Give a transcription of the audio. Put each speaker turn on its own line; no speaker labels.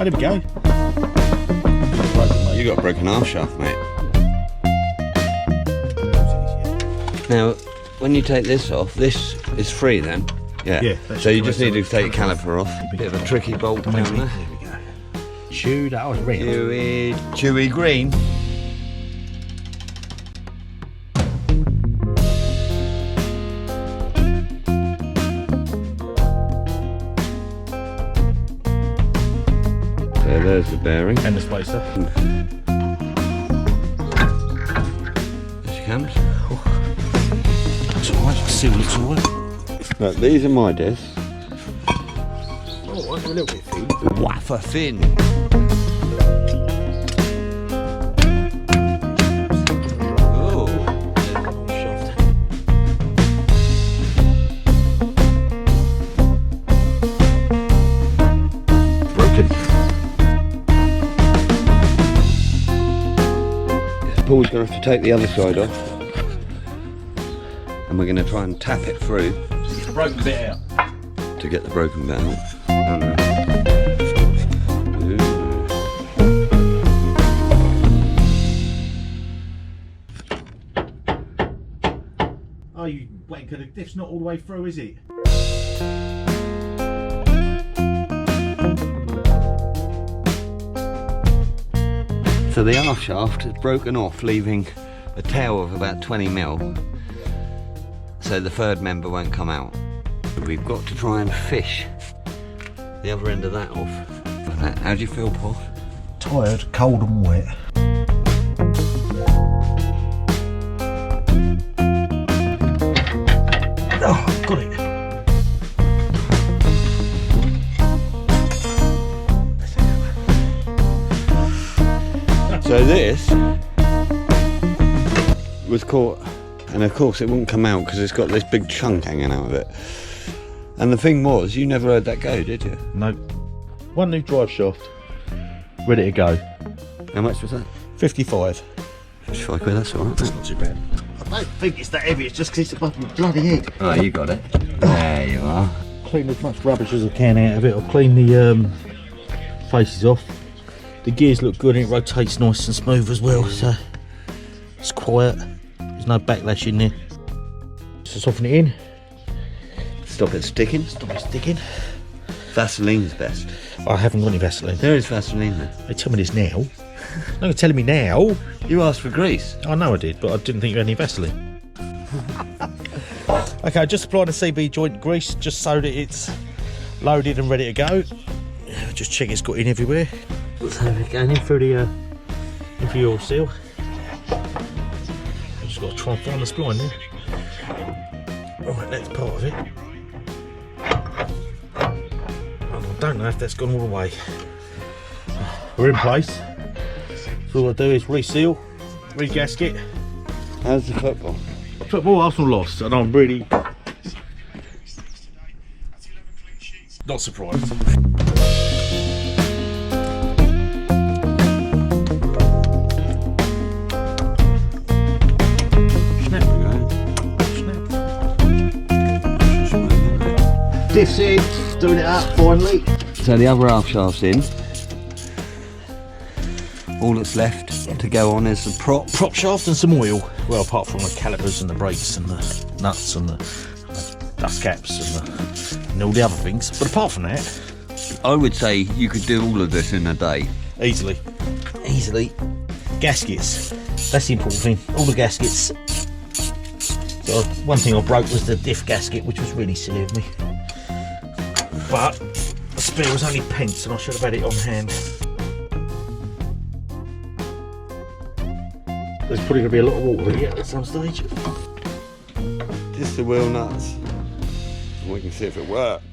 there we go.
You got a broken half shaft, mate. Now, when you take this off, this is free then. Yeah. So you just need to take your caliper off. Bit of a tricky bolt down there.
There we go. Chew, that was real.
Chewy green. So there's the bearing.
And the spacer.
There she comes.
That's alright, still looks alright.
Look, these are my discs.
Oh, a little bit thin.
Wafer thin. Oh.
Broken.
Paul's going to have to take the other side off. And we're going to try and tap it through.
Get the broken bit out.
To get the broken bit out. Oh, no.
Oh, you wait, because the diff's not all the way through, is it?
So the aft shaft has broken off, leaving a tail of about 20 mil. So the third member won't come out. We've got to try and fish the other end of that off. How do you feel, Paul?
Tired, cold and wet. Oh, got it.
So this was caught, and of course it wouldn't come out because it's got this big chunk hanging out of it. And the thing was, you never heard that go, did you?
No. One new drive shaft, ready to go.
How much was that?
55.
55 quid, that's alright.
That's not too bad. I don't think it's that heavy, it's just because it's above my bloody head.
Oh, you got it. There you are.
Clean as much rubbish as I can out of it. I'll clean the faces off. The gears look good and it rotates nice and smooth as well, so it's quiet. There's no backlash in there. So soften it in.
Stop it sticking.
Stop it sticking.
Vaseline's best.
I haven't got any Vaseline.
There is Vaseline there.
They tell me this now. No, you're telling me now.
You asked for grease.
I know I did, but I didn't think you had any Vaseline. Okay, just applying the CB joint grease just so that it's loaded and ready to go. Just check it's got in everywhere. So we're going in through the oil seal. I've just got to try and find the spline there. Right, that's part of it. I don't know if that's gone all the way. We're in place. So all I do is reseal, re-gasket.
How's the football?
Football, Arsenal lost, and I'm really not surprised. Diff's in, doing it up finally.
So the other half shaft's in. All that's left to go on is the prop.
Prop shaft and some oil. Well, apart from the calipers and the brakes and the nuts and the dust caps and all the other things. But apart from that,
I would say you could do all of this in a day.
easily. Gaskets. That's the important thing. All the gaskets. So one thing I broke was the diff gasket, which was really silly of me. But the spare was only pence and I should have had it on hand. There's probably going to be a lot of water here at some stage.
Just the wheel nuts. And we can see if it works.